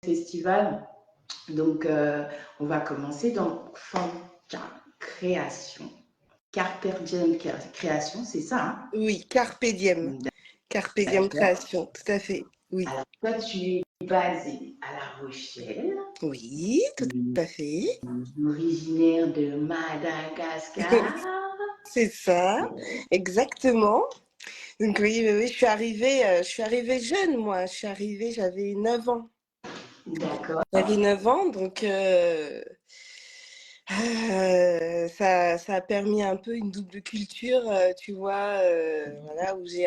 Festival. Donc, on va commencer dans création. Carpe diem création, c'est ça, hein? Oui, Carpe diem. Carpe diem création, tout à fait. Oui. Alors, toi, tu es basée à La Rochelle. Oui, tout à fait. Originaire de Madagascar. C'est ça, exactement. Donc oui, je suis arrivée jeune, moi. Je suis arrivée, j'avais 9 ans. D'accord. J'avais 9 ans, donc ça a permis un peu une double culture, tu vois, voilà, où j'ai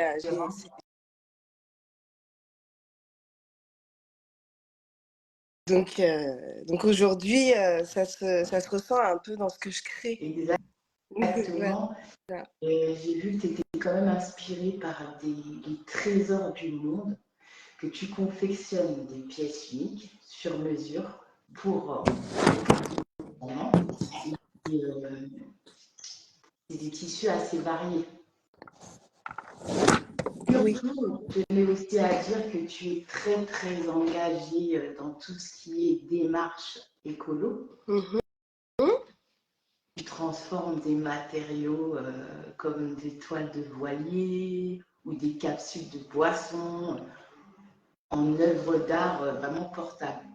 donc aujourd'hui, ça se ressent un peu dans ce que je crée. Exactement. Voilà. J'ai vu que tu étais quand même inspirée par des trésors du monde, que tu confectionnes des pièces uniques sur mesure pour c'est des tissus assez variés. Oui. Surtout, je tenais aussi à dire que tu es très très engagée dans tout ce qui est démarche écolo. Tu transformes des matériaux comme des toiles de voilier ou des capsules de boissons en œuvres d'art vraiment portables.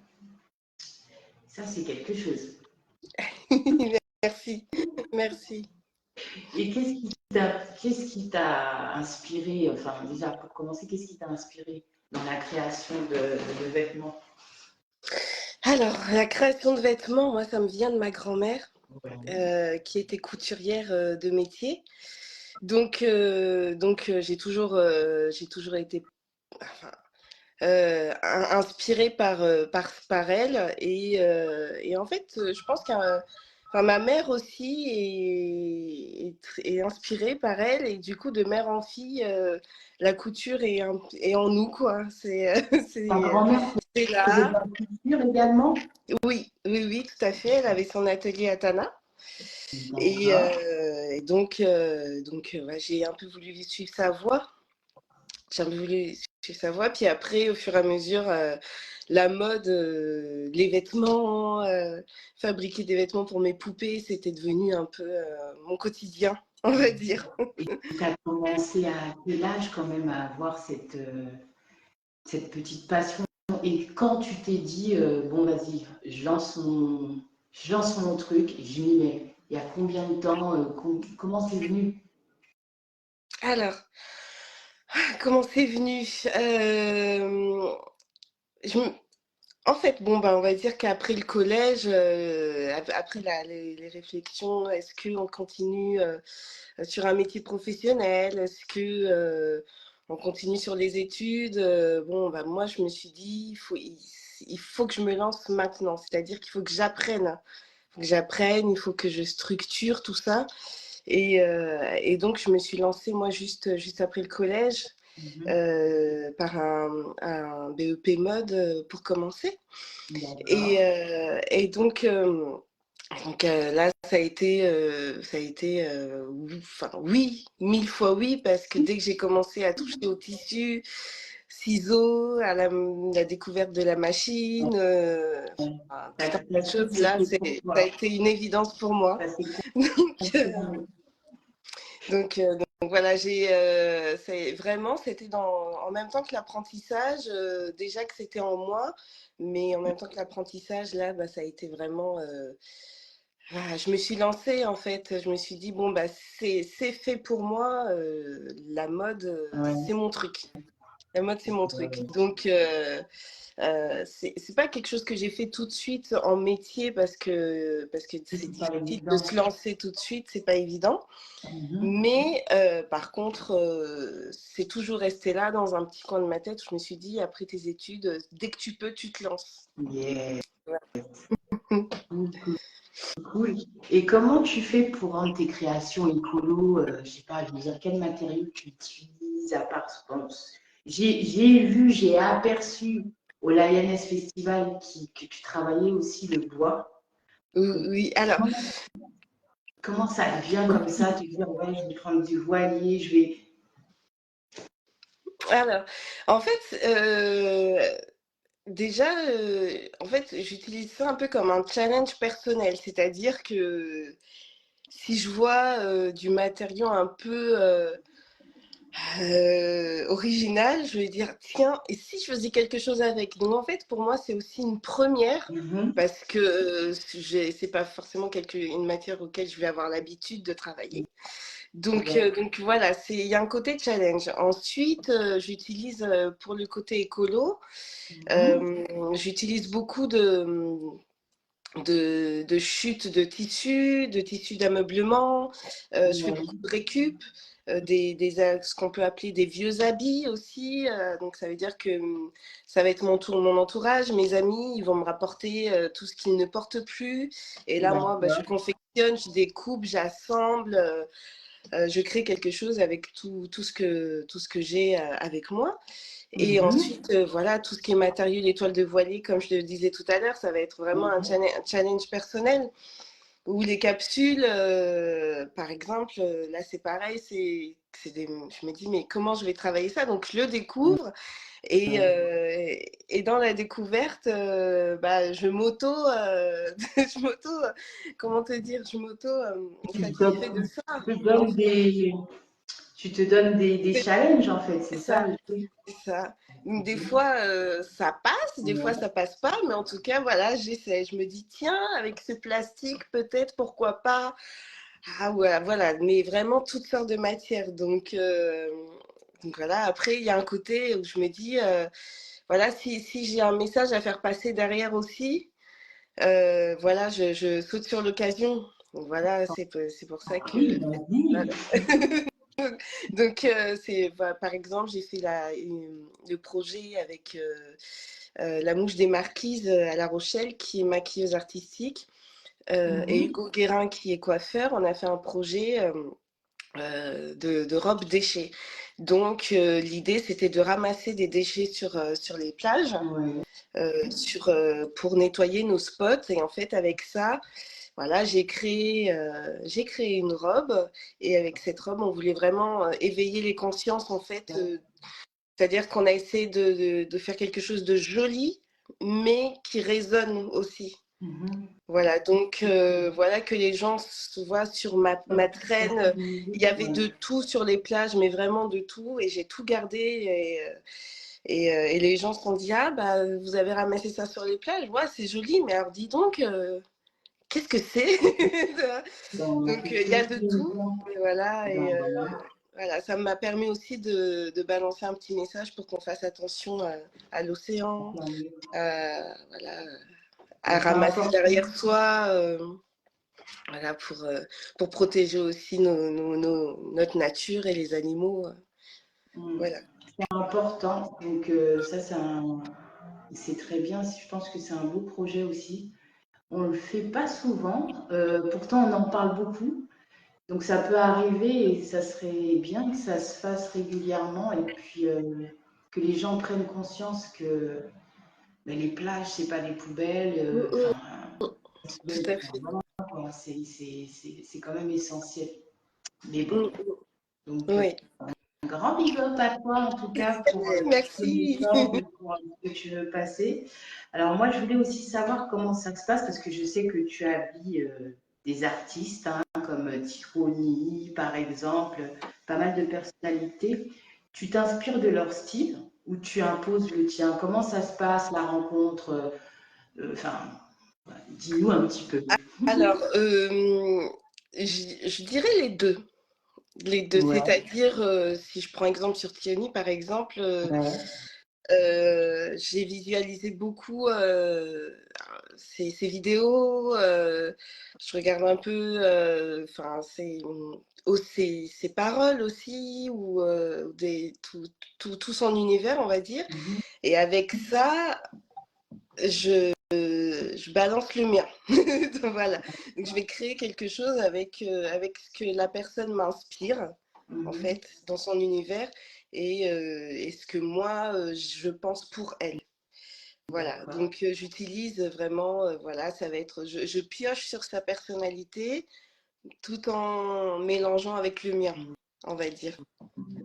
Ça, c'est quelque chose. Merci, merci. Et qu'est-ce qui t'a inspiré, enfin déjà pour commencer, qu'est-ce qui t'a inspiré dans la création de vêtements? Alors, la création de vêtements, moi, ça me vient de ma grand-mère, qui était couturière de métier. Donc j'ai toujours été inspirée par elle. Et en fait, je pense ma mère aussi est inspirée par elle. Et du coup, de mère en fille, la couture est en nous, quoi. Ta grand-mère faisait de la couture également? Oui, tout à fait. Elle avait son atelier à Tana. Et donc ouais, j'ai un peu voulu suivre sa voie. J'ai un peu voulu suivre sa voie. Puis après, au fur et à mesure, la mode, les vêtements, fabriquer des vêtements pour mes poupées, c'était devenu un peu mon quotidien, on va dire. Et tu as commencé à quel âge quand même à avoir cette petite passion? Et quand tu t'es dit, bon, vas-y, je lance mon truc, je m'y mets. Il y a combien de temps? Comment c'est venu? Alors, comment c'est venu? En fait, bon, on va dire qu'après le collège, après les réflexions, est-ce qu'on continue sur un métier professionnel? Est-ce que on continue sur les études? Moi, je me suis dit, il faut que je me lance maintenant. C'est-à-dire qu'il faut que j'apprenne. Il faut que je structure tout ça. Et donc, je me suis lancée, moi, juste après le collège, par un BEP mode pour commencer. Et donc là, ça a été oui, 1000 fois oui, parce que dès que j'ai commencé à toucher au tissu, ciseaux, à la découverte de la machine, tout un tas de choses, là, ça a été une évidence pour moi. Donc voilà, c'était en même temps que l'apprentissage, déjà que c'était en moi, mais en même temps que l'apprentissage, là, ça a été vraiment... je me suis lancée, en fait. Je me suis dit, bon, c'est fait pour moi. La mode, c'est mon truc. La mode, c'est mon truc. Donc, c'est pas quelque chose que j'ai fait tout de suite en métier parce que c'est difficile de se lancer tout de suite, c'est pas évident. Mais par contre, c'est toujours resté là dans un petit coin de ma tête. Je me suis dit, après tes études, dès que tu peux, tu te lances. Yeah. Cool. Et comment tu fais pour rendre tes créations écolo? Je sais pas, je veux dire, quel matériau tu utilises à part, j'ai aperçu au Lioness Festival que tu travaillais aussi le bois. Oui, alors. Comment ça vient comme ça, de dire, ouais, je vais prendre du voilier, je vais... Alors, en fait, déjà, en fait, j'utilise ça un peu comme un challenge personnel. C'est-à-dire que si je vois du matériau un peu original, je vais dire, tiens, et si je faisais quelque chose avec? Donc en fait, pour moi, c'est aussi une première, Mhm. parce que c'est pas forcément une matière auquel je vais avoir l'habitude de travailler. Ouais. Donc voilà, il y a un côté challenge. Ensuite, j'utilise pour le côté écolo, Mhm. j'utilise beaucoup de chutes de tissus d'ameublement. Je fais Ouais. beaucoup de récup, ce qu'on peut appeler des vieux habits aussi. Donc ça veut dire que ça va être mon entourage, mes amis, ils vont me rapporter tout ce qu'ils ne portent plus. Et là, moi, bah, je D'accord. confectionne, je découpe, j'assemble, je crée quelque chose avec tout ce que j'ai avec moi. Et Mhm. ensuite, voilà, tout ce qui est matériel, l'étoile de voilier, comme je le disais tout à l'heure, ça va être vraiment un challenge personnel. Ou les capsules, par exemple, là c'est pareil, je me dis, mais comment je vais travailler ça? Donc je le découvre et dans la découverte, bah, je m'auto, comment te dire, je m'auto Tu te satisfais de donnes, ça. tu te En donnes fait, des challenges, en fait, c'est c'est ça ça. le truc. C'est ça. Des fois, ça passe, des fois, Ouais. ça passe pas, mais en tout cas, voilà, j'essaie. Je me dis, tiens, avec ce plastique, peut-être, pourquoi pas? Ah ouais, voilà, mais vraiment toutes sortes de matières. Donc voilà, après, il y a un côté où je me dis, voilà, si j'ai un message à faire passer derrière aussi, voilà, je saute sur l'occasion. Donc voilà, c'est pour ça Oui, que... vas-y. Voilà. Donc, par exemple, j'ai fait le projet avec la Mouche des Marquises à La Rochelle, qui est maquilleuse artistique, et Mhm. Hugo Guérin, qui est coiffeur. On a fait un projet de robes déchets. Donc, l'idée, c'était de ramasser des déchets sur les plages Ouais. pour nettoyer nos spots. Et en fait, avec ça, voilà, j'ai créé une robe et avec cette robe, on voulait vraiment éveiller les consciences en fait. C'est-à-dire qu'on a essayé de faire quelque chose de joli, mais qui résonne aussi. Mhm. Voilà, donc voilà que les gens se voient sur ma traîne. Il y avait Ouais. de tout sur les plages, mais vraiment de tout, et j'ai tout gardé. Et les gens se sont dit, ah bah vous avez ramassé ça sur les plages, ouais, c'est joli, mais alors dis donc, qu'est-ce que c'est? Dans Donc, quelque il y a chose de qui nous tout. prend. Et voilà, Ben voilà. voilà, ça m'a permis aussi de balancer un petit message pour qu'on fasse attention à l'océan, voilà, à C'est ramasser important. derrière soi, voilà, pour protéger aussi notre nature et les animaux. Mm. Voilà. C'est important. Donc, ça, c'est très bien. Je pense que c'est un beau projet aussi. On ne le fait pas souvent. Pourtant, on en parle beaucoup. Donc, ça peut arriver et ça serait bien que ça se fasse régulièrement et puis que les gens prennent conscience que ben, les plages, c'est pas des poubelles. Mm, Enfin, mm, tout à fait. voilà, quoi. C'est quand même essentiel. Mais bon. Mm, Donc, mm. Oui, un grand big up à toi, en tout cas, pour tous les merci. efforts et pour ce que tu veux passer. Alors, moi, je voulais aussi savoir comment ça se passe, parce que je sais que tu habilles des artistes, hein, comme Tironi, par exemple, pas mal de personnalités. Tu t'inspires de leur style ou tu imposes le tien? Comment ça se passe, la rencontre? Enfin, dis-nous un petit peu. Alors, je dirais les deux. Les deux, Ouais, c'est-à-dire, si je prends exemple sur Tiani, par exemple, ouais. j'ai visualisé beaucoup ses vidéos, je regarde un peu enfin, ses paroles aussi, ou tout son univers, on va dire. Mhm. Et avec ça, je balance le mien. Donc, voilà. Donc, je vais créer quelque chose avec ce que la personne m'inspire, en Mhm. fait, dans son univers, et ce que moi, je pense pour elle. Voilà. D'accord. Donc, j'utilise vraiment, voilà, ça va être, je pioche sur sa personnalité tout en mélangeant avec le mien, on va dire.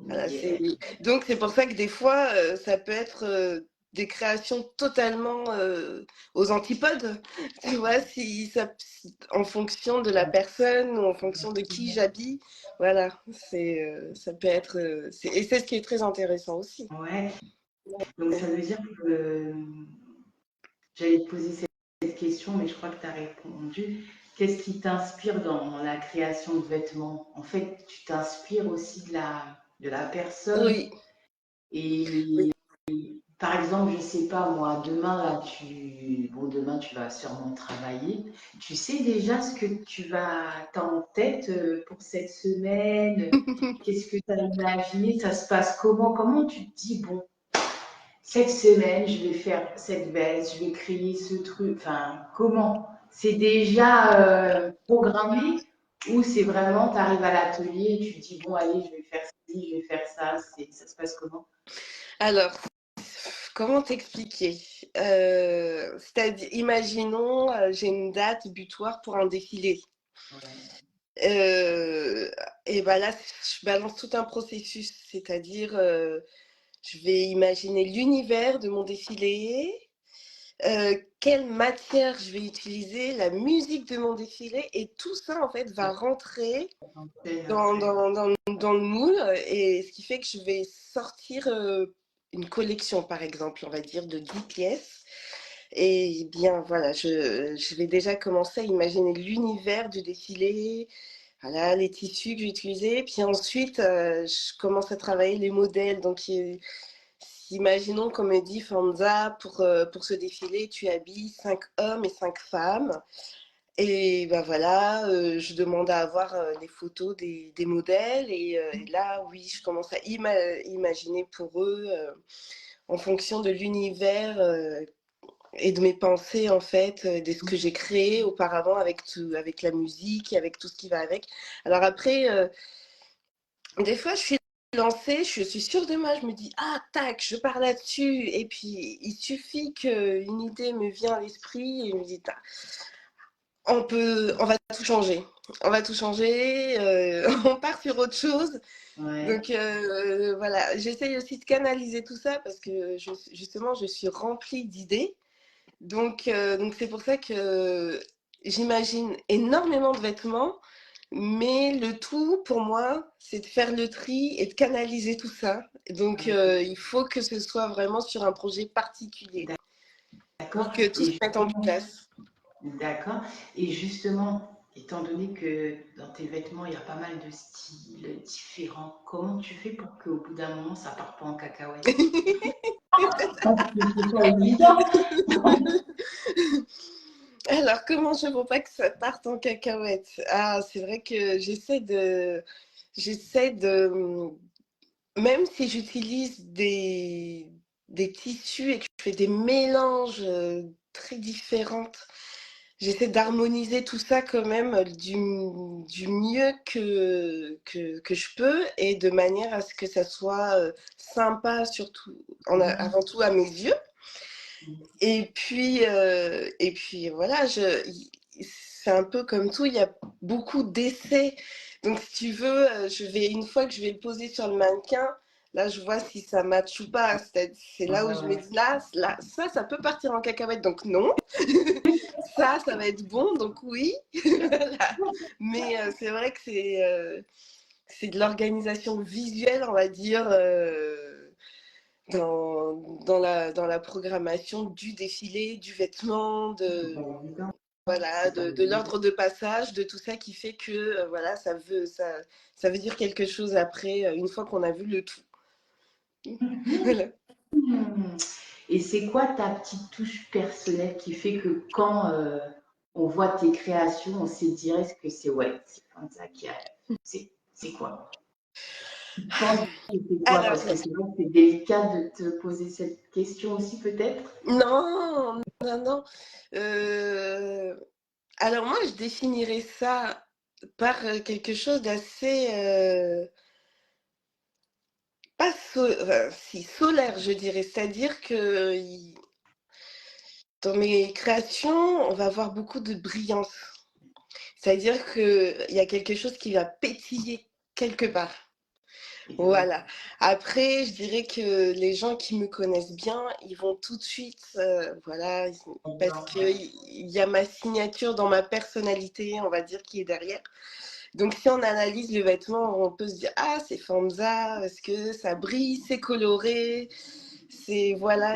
Voilà, Yeah. donc c'est pour ça que des fois, ça peut être des créations totalement aux antipodes, tu vois, en fonction de la personne ou en fonction de qui j'habille. Voilà, ça peut être. Et c'est ce qui est très intéressant aussi. Ouais. Donc ça veut dire que j'allais te poser cette question, mais je crois que tu as répondu. Qu'est-ce qui t'inspire dans la création de vêtements? En fait, tu t'inspires aussi de la personne. Oui, oui. Et par exemple, je sais pas moi, demain là, demain tu vas sûrement travailler. Tu sais déjà ce que t'as en tête pour cette semaine? Qu'est-ce que tu as imaginé? Ça se passe comment? Comment tu te dis, bon, cette semaine, je vais faire cette veste, je vais créer ce truc. Enfin, comment? C'est déjà programmé ou c'est vraiment, tu arrives à l'atelier et tu te dis, bon, allez, je vais faire ci, je vais faire ça. Ça se passe comment? Alors, comment t'expliquer? C'est-à-dire, imaginons, j'ai une date butoir pour un défilé. Ouais. Euh, et ben là, je balance tout un processus, c'est-à-dire, je vais imaginer l'univers de mon défilé, quelle matière je vais utiliser, la musique de mon défilé, et tout ça, en fait, va rentrer dans le moule, et ce qui fait que je vais sortir une collection, par exemple, on va dire, de 10 pièces. Et bien, voilà, je vais déjà commencer à imaginer l'univers du défilé, voilà, les tissus que j'ai utilisés. Puis ensuite, je commence à travailler les modèles. Donc, imaginons qu'on me dit, Fanza, pour ce défilé, tu habilles 5 hommes et 5 femmes. Et ben voilà, je demande à avoir les photos des modèles. Et là, oui, je commence à imaginer pour eux, en fonction de l'univers et de mes pensées, en fait, de ce que j'ai créé auparavant avec la musique, avec tout ce qui va avec. Alors après, des fois, je suis lancée, je suis sûre de moi, je me dis, ah, tac, je pars là-dessus. Et puis, il suffit qu'une idée me vienne à l'esprit et je me dis, on va tout changer. On va tout changer, on part sur autre chose. Ouais. Donc voilà, j'essaye aussi de canaliser tout ça parce que justement, je suis remplie d'idées. Donc c'est pour ça que j'imagine énormément de vêtements, mais le tout pour moi, c'est de faire le tri et de canaliser tout ça. Donc il faut que ce soit vraiment sur un projet particulier D'accord. pour que tout se Et mette en place. d'accord. Et justement, étant donné que dans tes vêtements, il y a pas mal de styles différents, comment tu fais pour qu'au bout d'un moment, ça parte pas en cacahuète? C'est pas évident. Alors, comment je ne veux pas que ça parte en cacahuète? Ah, c'est vrai que j'essaie de, même si j'utilise des tissus et que je fais des mélanges très différents, j'essaie d'harmoniser tout ça quand même du mieux que je peux et de manière à ce que ça soit sympa, surtout, avant tout à mes yeux. Et puis voilà, c'est un peu comme tout, il y a beaucoup d'essais. Donc si tu veux, une fois que je vais le poser sur le mannequin, là je vois si ça match ou pas. C'est là où Ouais, je me ouais. dis, là, ça peut partir en cacahuète, donc non. Ça va être bon, donc oui. Voilà. Mais c'est vrai que c'est de l'organisation visuelle, on va dire. Dans la programmation du défilé, du vêtement, C'est pas évident. voilà, C'est pas de évident. l'ordre de passage, de tout ça qui fait que voilà, ça veut dire quelque chose après, une fois qu'on a vu le tout. Voilà. Hmm. Et c'est quoi ta petite touche personnelle qui fait que quand on voit tes créations, on sait direct que c'est ouais, c'est comme ça qui a. C'est quoi? Tu penses que c'est quoi? Alors, Parce que c'est vrai que c'est délicat de te poser cette question aussi, peut-être. non, non, non. Euh, alors moi, je définirais ça par quelque chose d'assez, pas si solaire, je dirais. C'est-à-dire que dans mes créations, on va avoir beaucoup de brillance. C'est-à-dire qu'il y a quelque chose qui va pétiller quelque part. Voilà. Après, je dirais que les gens qui me connaissent bien, ils vont tout de suite, voilà, parce qu'il y a ma signature dans ma personnalité, on va dire, qui est derrière. Donc, si on analyse le vêtement, on peut se dire, ah, c'est Famza, parce que ça brille, c'est coloré, c'est, voilà,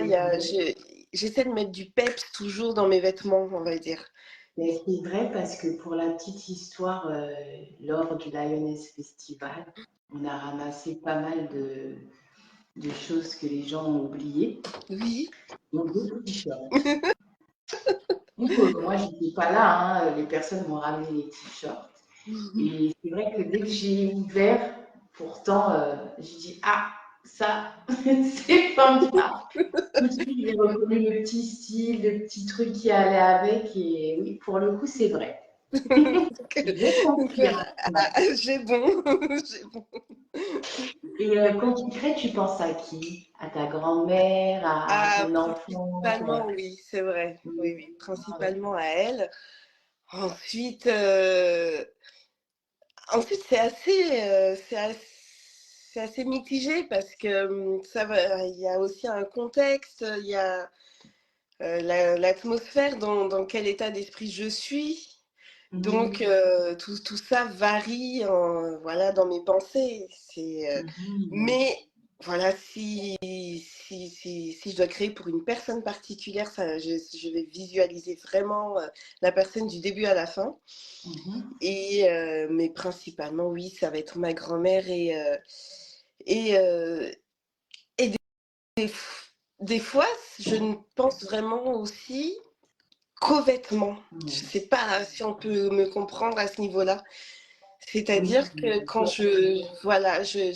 j'essaie de mettre du peps toujours dans mes vêtements, on va dire. Mais c'est vrai parce que pour la petite histoire, lors du Lioness Festival, on a ramassé pas mal de choses que les gens ont oubliées. Oui. Donc, des t-shirts. Donc, moi, je n'étais pas là, hein, les personnes m'ont ramené les t-shirts. Et c'est vrai que dès que j'ai ouvert, pourtant, j'ai dit, ah, ça, c'est pas ça. Tout de suite, j'ai reconnu le petit style, le petit truc qui allait avec. Et oui, pour le coup, c'est vrai. Je confirme. Voilà. Ah, j'ai bon. J'ai bon. Et quand tu crées, tu penses à qui? À ta grand-mère, à Ah, ton enfant? principalement, oui, c'est vrai. Oui, oui, principalement à elle. Ensuite, ensuite c'est assez mitigé parce que ça va, il y a aussi un contexte, il y a l'atmosphère dans quel état d'esprit je suis. Donc, tout ça varie voilà, dans mes pensées. Mais voilà, si je dois créer pour une personne particulière, ça, je vais visualiser vraiment la personne du début à la fin. Mais principalement, oui, ça va être ma grand-mère et, euh, et des fois, je ne pense vraiment aussi qu'aux vêtements. Je ne sais pas si on peut me comprendre à ce niveau-là. Oui, C'est-à-dire que quand voilà, je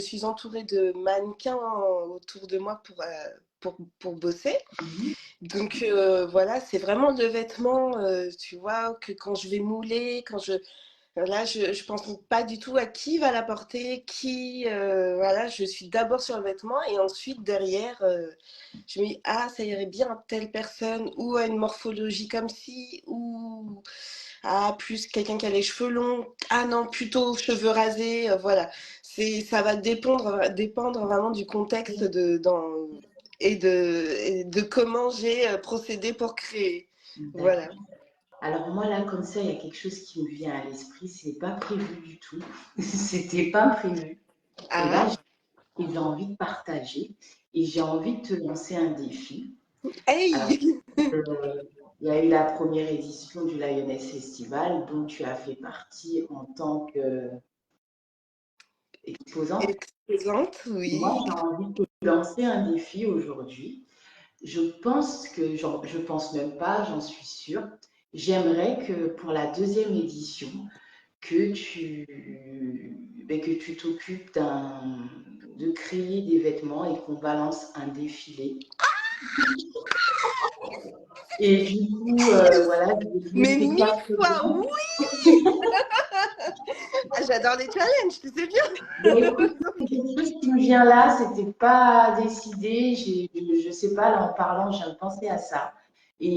suis entourée de mannequins autour de moi pour bosser. Donc voilà, c'est vraiment le vêtement, tu vois, que quand je vais mouler, là, je pense pas du tout à qui va la porter, voilà, je suis d'abord sur le vêtement et ensuite derrière, je me dis, ah, ça irait bien à telle personne ou à une morphologie comme ci, ou ah, plus quelqu'un qui a les cheveux longs, ah non, plutôt cheveux rasés, voilà. Ça va dépendre vraiment du contexte et de comment j'ai procédé pour créer. Voilà. Alors moi là, comme ça, il y a quelque chose qui me vient à l'esprit. C'est pas prévu du tout. C'était pas prévu. Et là, Ah, j'ai envie de partager et j'ai envie de te lancer un défi. Alors, hey! il y a eu la première édition du Lioness Festival dont tu as fait partie en tant qu'exposante. Exposante, Et moi, oui. j'ai envie de te lancer un défi aujourd'hui. Je pense que, je pense même pas, j'en suis sûre. J'aimerais que pour la deuxième édition, que tu t'occupes de créer des vêtements et qu'on balance un défilé. Et du coup, voilà, je vais Mais laisser mille carte fois blanche. oui! Ah, j'adore les challenges, tu sais bien. Ben, écoute, c'est quelque chose qui me vient là, c'était pas décidé. Je sais pas, là en parlant, je viens de penser à ça. Et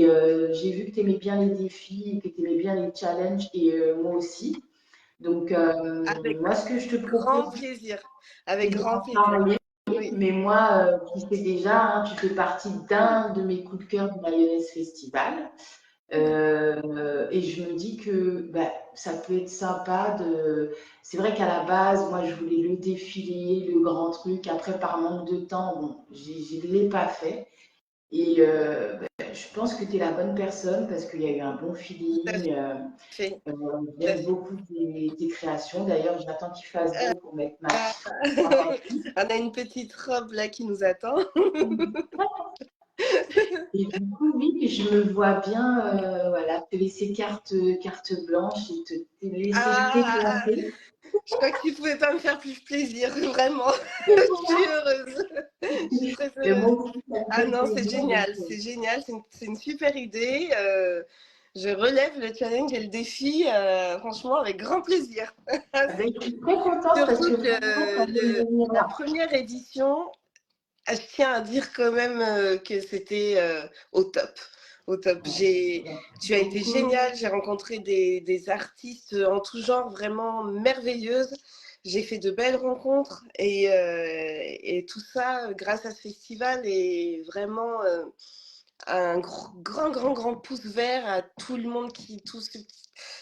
j'ai vu que tu aimais bien les défis, que tu aimais bien les challenges, et moi aussi. Donc, Avec moi, ce que je te grand propose, plaisir. c'est Avec grand d'en plaisir. travailler. Oui. Mais moi, tu sais déjà, hein, tu fais partie d'un de mes coups de cœur du Mayonnaise Festival. Et je me dis que bah, ça peut être sympa de. C'est vrai qu'à la base, moi, je voulais le défilé, le grand truc. Après, par manque de temps, bon, je ne l'ai pas fait. Et bah, je pense que tu es la bonne personne parce qu'il y a eu un bon Tout à feeling. fait. Tout à J'aime fait. beaucoup tes créations. D'ailleurs, j'attends qu'il fasse beau pour mettre ma Ah. On a une petite robe là qui nous attend. Et du coup, oui, je me vois bien voilà, te laisser carte blanche et te laisser Ah, t'éclater. je crois que tu pouvais pas me faire plus plaisir, vraiment. Je suis heureuse. Je suis très Mais heureuse. moi aussi, ça me Ah fait non, c'est plaisir. génial, c'est génial, c'est une super idée. Je relève le challenge et le défi, franchement, avec grand plaisir. Ben, je suis très contente parce Surtout que que franchement, ça peut venir la là. première édition, je tiens à dire quand même que c'était au top. Au top. Tu as été génial. J'ai rencontré des artistes en tout genre vraiment merveilleuses. j'ai fait de belles rencontres et tout ça grâce à ce festival est vraiment un grand pouce vert à tout le monde,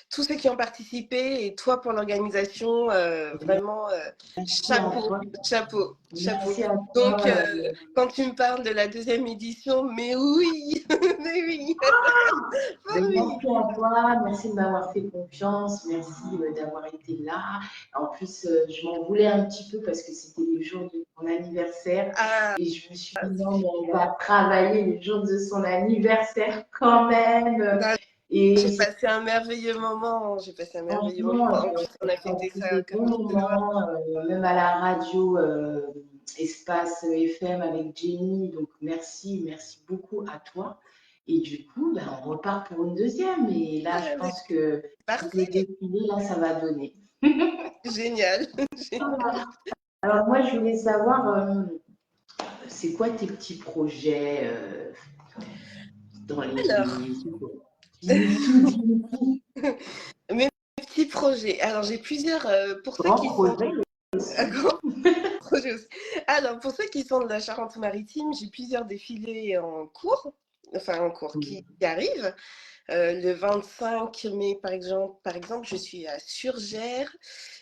tous ceux qui ont participé et toi pour l'organisation. Vraiment, Merci à chapeau, toi. chapeau, chapeau. Merci à Donc, toi. quand tu me parles de la deuxième édition, mais oui, mais oui, oh oui. Merci à toi, merci de m'avoir fait confiance, merci d'avoir été là. En plus, je m'en voulais un petit peu parce que c'était le jour de mon anniversaire Ah, et je me suis dit non, mais on va travailler le jour de son anniversaire quand même. bah, Et j'ai c'est passé un merveilleux moment. J'ai passé un merveilleux moment. franchement, En plus, on a on a fêté passé ça des comme bons il se doit. moments, même à la radio Espace FM avec Jenny. Donc merci, merci beaucoup à toi. Et du coup, ben, on repart pour une deuxième. Et là, je pense que avec le Parfait, défilé, là, ça va donner. génial, génial. Alors moi, je voulais savoir, c'est quoi tes petits projets dans Alors, les... Dis-nous tout, dis-nous tout. mes petits projets. Alors, j'ai plusieurs, pour ceux Grand qui sont projet aussi. grands projets aussi. Alors, pour ceux qui sont de la Charente-Maritime, j'ai plusieurs défilés en cours, enfin en cours, qui arrivent. Le 25 mai, par exemple, je suis à Surgères.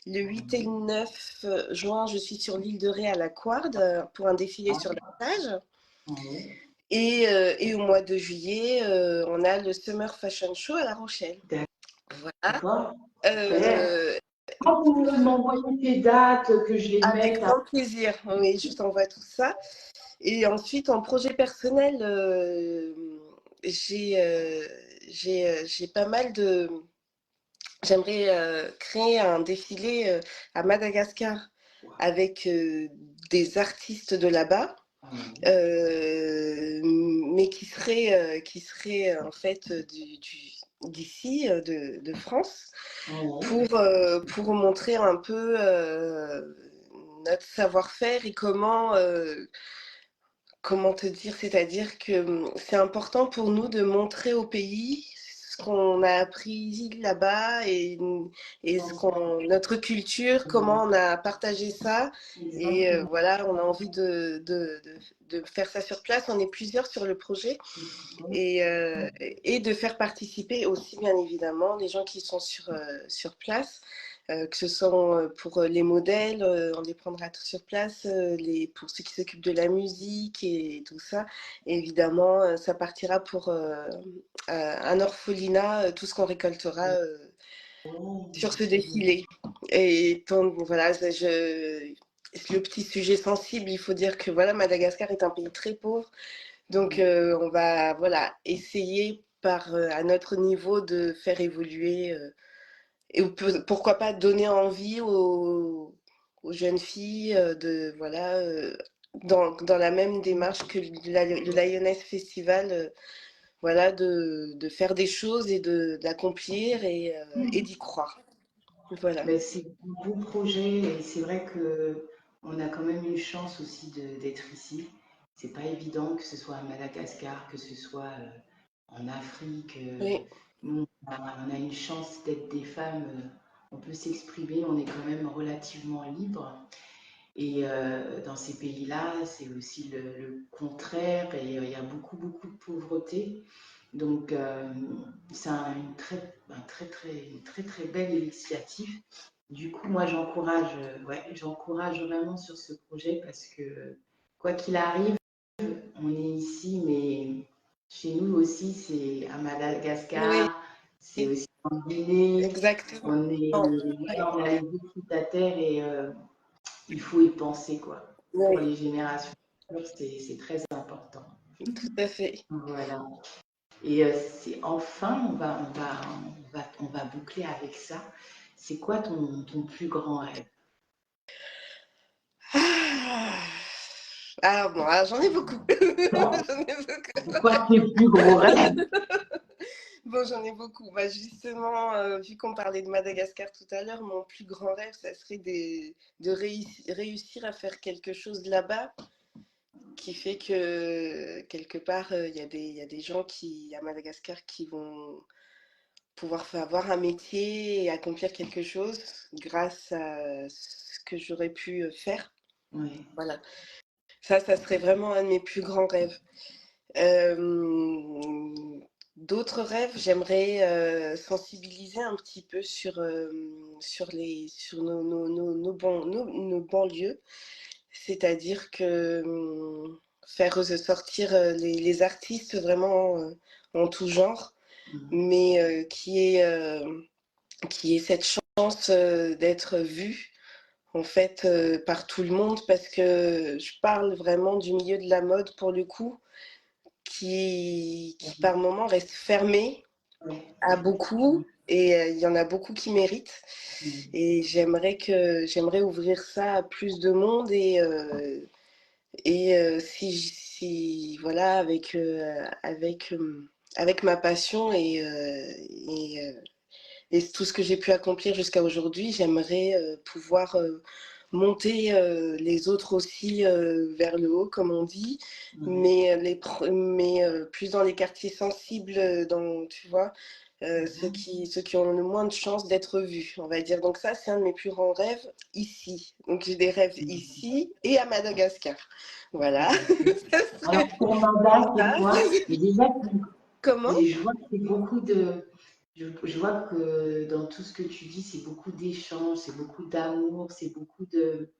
Le 8 et le 9 juin, je suis sur l'île de Ré à la Couarde pour un défilé sur la plage. Ouais. Et au mois de juillet, on a le Summer Fashion Show à La Rochelle. Voilà. D'accord. Super. Euh, Quand vous m'envoyez tes dates, que je les Avec mette à... grand plaisir. Oui, je t'envoie tout ça. Et ensuite, en projet personnel, j'ai j'ai pas mal de... J'aimerais créer un défilé à Madagascar avec des artistes de là-bas, mais qui seraient en fait d'ici, de France, pour montrer un peu notre savoir-faire et comment te dire, c'est-à-dire que c'est important pour nous de montrer au pays ce qu'on a appris là-bas et notre culture, comment on a partagé ça. Et Exactement. voilà, on a envie de faire ça sur place. On est plusieurs sur le projet et de faire participer aussi, bien évidemment, les gens qui sont sur place. Que ce soit pour les modèles, on les prendra tous sur place, pour ceux qui s'occupent de la musique et tout ça. Et évidemment, ça partira pour un orphelinat, tout ce qu'on récoltera sur ce défilé. Et donc, voilà, le petit sujet sensible, il faut dire que voilà, Madagascar est un pays très pauvre. Donc, on va voilà, essayer à notre niveau de faire évoluer et pourquoi pas donner envie aux jeunes filles voilà, dans la même démarche que le Lioness Festival, voilà, de faire des choses et d'accomplir et d'y croire. Voilà. Ben, c'est un beau projet et c'est vrai que on a quand même une chance aussi d'être ici. C'est pas évident que ce soit à Madagascar, que ce soit en Afrique. Oui, Nous, on a une chance d'être des femmes. On peut s'exprimer, on est quand même relativement libre. Et dans ces pays-là, c'est aussi le contraire et il y a beaucoup, beaucoup de pauvreté. Donc, c'est une très, très belle initiative. Du coup, moi, j'encourage vraiment sur ce projet parce que, quoi qu'il arrive, on est ici, mais chez nous aussi, c'est à oui, Madagascar, c'est aussi en Guinée. exactement. On a les deux pieds à terre et il faut y penser, quoi. Pour Oui, les générations futures, c'est très important. tout à fait. Voilà. Et c'est enfin, on va boucler avec ça. C'est quoi ton plus grand rêve? Ah. Alors bon, alors, j'en ai beaucoup. J'en ai C'est beaucoup. quoi tes plus gros rêves? Bon, j'en ai beaucoup. Bah, justement, vu qu'on parlait de Madagascar tout à l'heure, mon plus grand rêve, ça serait réussir à faire quelque chose là-bas qui fait que quelque part, il y a des gens à Madagascar qui vont pouvoir avoir un métier et accomplir quelque chose grâce à ce que j'aurais pu faire. Oui. Voilà. Ça serait vraiment un de mes plus grands rêves. D'autres rêves, j'aimerais sensibiliser un petit peu sur nos banlieues, c'est-à-dire que faire sortir les artistes vraiment en tout genre, mais qui est cette chance d'être vus en fait par tout le monde, parce que je parle vraiment du milieu de la mode pour le coup, qui par moments reste fermé à beaucoup, et il y en a beaucoup qui méritent, et j'aimerais ouvrir ça à plus de monde, et si voilà, avec ma passion et tout ce que j'ai pu accomplir jusqu'à aujourd'hui, j'aimerais pouvoir monter les autres aussi vers le haut, comme on dit, mais plus dans les quartiers sensibles, tu vois, ceux qui ont le moins de chances d'être vus, on va dire. Donc ça, c'est un de mes plus grands rêves ici. Donc j'ai des rêves ici et à Madagascar. Voilà. Alors pour Madagascar, c'est quoi? Déjà, Comment? je vois que c'est beaucoup de. Je vois que dans tout ce que tu dis, c'est beaucoup d'échanges, c'est beaucoup d'amour, c'est beaucoup de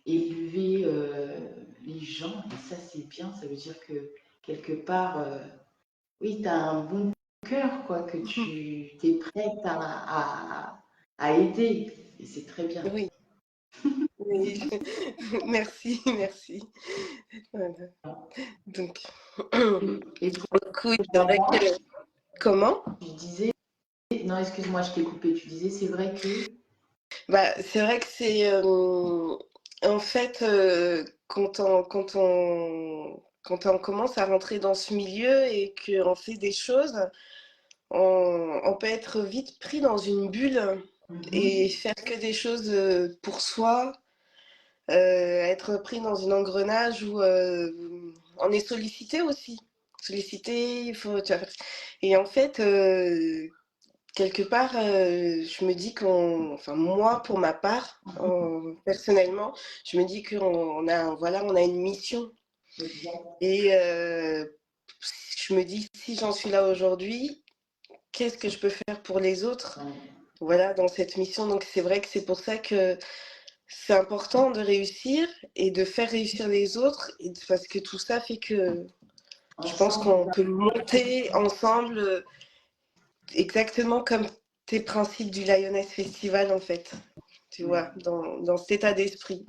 élever les gens. Et ça, c'est bien. Ça veut dire que quelque part, oui, tu as un bon cœur, quoi, que tu es prête à aider. Et c'est très bien. Oui. Oui. Merci, merci. Voilà. Donc, Et pour écoute, c'est vrai que... Comment? tu disais, non, excuse-moi, je t'ai coupé. Tu disais, c'est vrai que. Bah, c'est vrai que c'est... en fait, quand on commence à rentrer dans ce milieu et qu'on fait des choses, on peut être vite pris dans une bulle et faire que des choses pour soi, être pris dans un engrenage où on est sollicité aussi. Sollicité, il faut... Et en fait, quelque part, je me dis enfin moi pour ma part, personnellement, je me dis voilà, on a une mission. Et je me dis, si j'en suis là aujourd'hui, qu'est-ce que je peux faire pour les autres? Voilà, dans cette mission. Donc c'est vrai que c'est pour ça que c'est important de réussir et de faire réussir les autres, parce que tout ça fait que je pense qu'on peut monter ensemble, exactement comme tes principes du Lioness Festival, en fait. Tu vois, dans cet état d'esprit.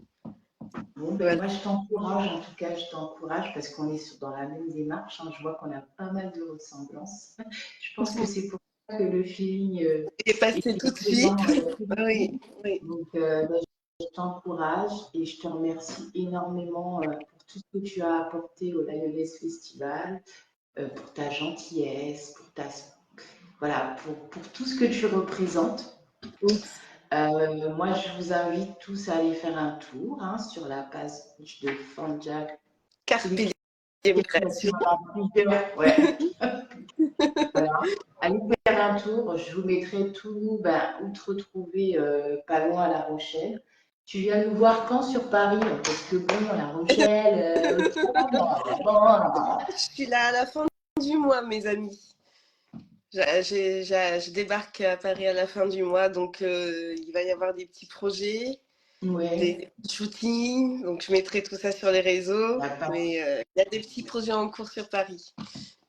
Bon, ben, Voilà. moi, je t'encourage, en tout cas, je t'encourage parce qu'on est dans la même démarche. Hein. Je vois qu'on a pas mal de ressemblances. Je pense que c'est pour ça que le feeling Et est passer tout de suite. excellent. Oui, oui. Donc, ben, je t'encourage et je te remercie énormément pour tout ce que tu as apporté au Lioness Festival, pour ta gentillesse, voilà, pour tout ce que tu représentes. Moi, je vous invite tous à aller faire un tour hein, sur la page de Fanjack. Carpe diem création. Ouais. Voilà. Allez faire un tour. Je vous mettrai tout où te retrouver pas loin à La Rochelle. Tu viens nous voir quand sur Paris? Parce que bon, La Rochelle, Je suis là à la fin du mois, mes amis. Je débarque à Paris à la fin du mois, donc il va y avoir des petits projets, des shootings, donc je mettrai tout ça sur les réseaux, mais il y a des petits projets en cours sur Paris.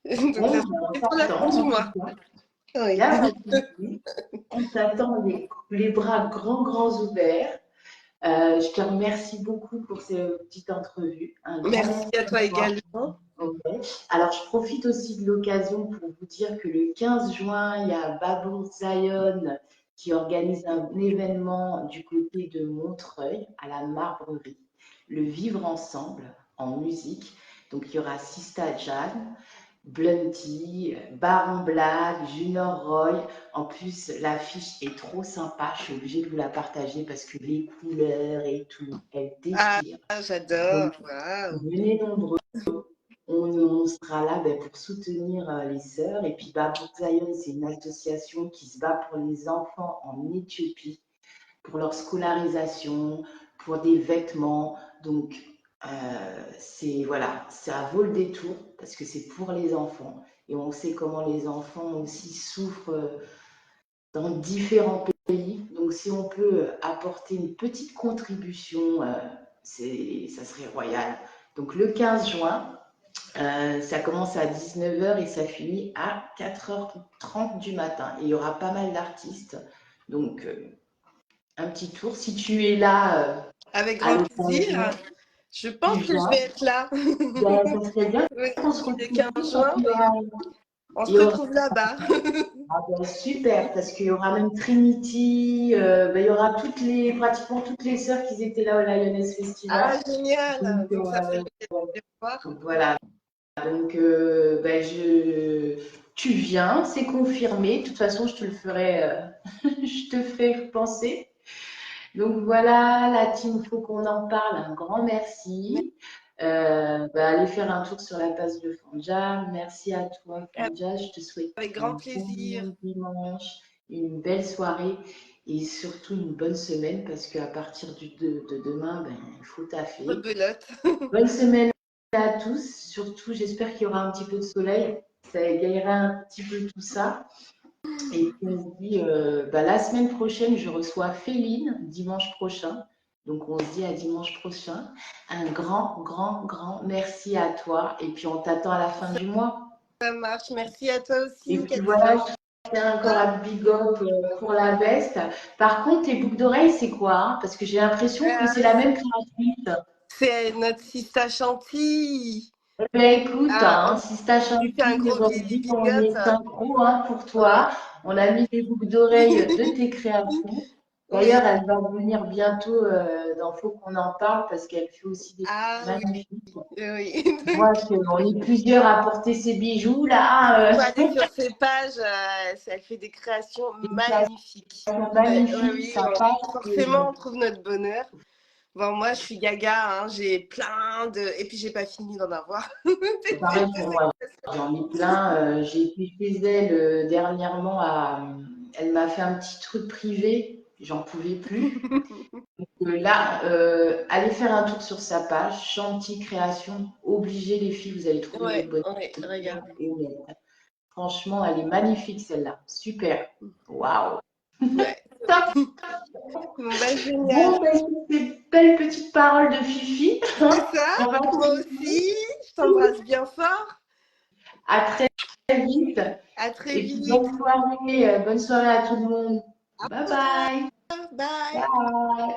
Donc ça c'est pour la fin du mois. Oui. On t'attend les bras grands, grands ouverts. Je te remercie beaucoup pour cette petite entrevue. Un grand Merci merci à toi également. Okay. Alors, je profite aussi de l'occasion pour vous dire que le 15 juin, il y a Babour Zion qui organise un événement du côté de Montreuil, à la Marbrerie, le Vivre ensemble en musique. Donc, il y aura Sista Jan, Blunty, Baron Black, Junior Roy. En plus, l'affiche est trop sympa. Je suis obligée de vous la partager parce que les couleurs et tout, elle Ah, déchire. j'adore. Donc, Wow. venez nombreux. On sera là pour soutenir les sœurs. Et puis, Babouk Zion, c'est une association qui se bat pour les enfants en Éthiopie, pour leur scolarisation, pour des vêtements. Donc, voilà, ça vaut le détour parce que c'est pour les enfants. Et on sait comment les enfants aussi souffrent dans différents pays. Donc, si on peut apporter une petite contribution, ça serait royal. Donc, le 15 juin, ça commence à 19h et ça finit à 4h30 du matin. Et il y aura pas mal d'artistes. Donc, un petit tour. Si tu es là Avec à grand l'occasion, plaisir. Je tu pense que je viens. vais être là. Ben, ça serait bien Oui, qu'on se le retrouve 15 parce juin, qu'il y aura, on il se y aura retrouve là-bas. ah ben, super, parce qu'il y aura même Trinity, ben, il y aura pratiquement toutes les sœurs qui étaient là au Lioness Festival. Ah, génial! Donc, Donc, ça fait plaisir de voir. voilà. Donc, ben, tu viens, c'est confirmé. De toute façon, je te le ferai, je te ferai penser. Donc voilà, la team, faut qu'on en parle. Un grand merci. Allez faire un tour sur la page de Fanja. Merci à toi, Fanja. Je te souhaite Avec grand un plaisir. bon dimanche, une belle soirée et surtout une bonne semaine parce qu'à partir de demain, ben, il faut taffer. Rebelote. Bonne semaine à tous. Surtout, j'espère qu'il y aura un petit peu de soleil. Ça égayera un petit peu tout ça. Et puis on se dit, la semaine prochaine, je reçois Féline, dimanche prochain. Donc on se dit à dimanche prochain. Un grand, grand, grand merci à toi. Et puis on t'attend à la fin du mois. Ça marche. Merci à toi Et aussi, puis Katia. voilà, je tiens encore à big up pour la veste. Par contre, tes boucles d'oreilles, c'est quoi, hein? Parce que j'ai l'impression que c'est la même créatrice. C'est notre Sista Chantilly. Ben écoute, Ah, hein, si t'as on lui fait un chanté gros aujourd'hui, big on up. est synchro hein, pour Ouais, toi. On a mis les boucles d'oreilles de tes créations. oui. D'ailleurs, elle va venir bientôt dans Faut qu'on en parle parce qu'elle fait aussi des Ah trucs oui, magnifiques. oui. Je vois qu'on est plusieurs à porter ces bijoux là. Il faut aller sur ses pages. Elle fait des créations Des magnifiques. créations Ouais, magnifiques, oui, sympas. forcément, on trouve notre bonheur. Bon, moi, je suis gaga, hein, j'ai plein de... Et puis, j'ai pas fini d'en avoir. Pareil pour moi. J'en ai plein. J'ai été chez elle dernièrement. Elle m'a fait un petit truc privé. J'en pouvais plus. Là, allez faire un tour sur sa page, Chantilly Création. Obligez les filles, vous allez trouver votre Ouais, bonne ouais, regardez. et honnête. Franchement, elle est magnifique celle-là. Super. Waouh. Ouais. Top. Bon, bah, génial. Bon, ces belles petites paroles de Fifi. C'est ça, On va moi se aussi. Je t'embrasse bien fort. à très vite. À très Et puis vite. bonne soirée à tout le monde. Au Bye revoir. bye. Bye. Bye.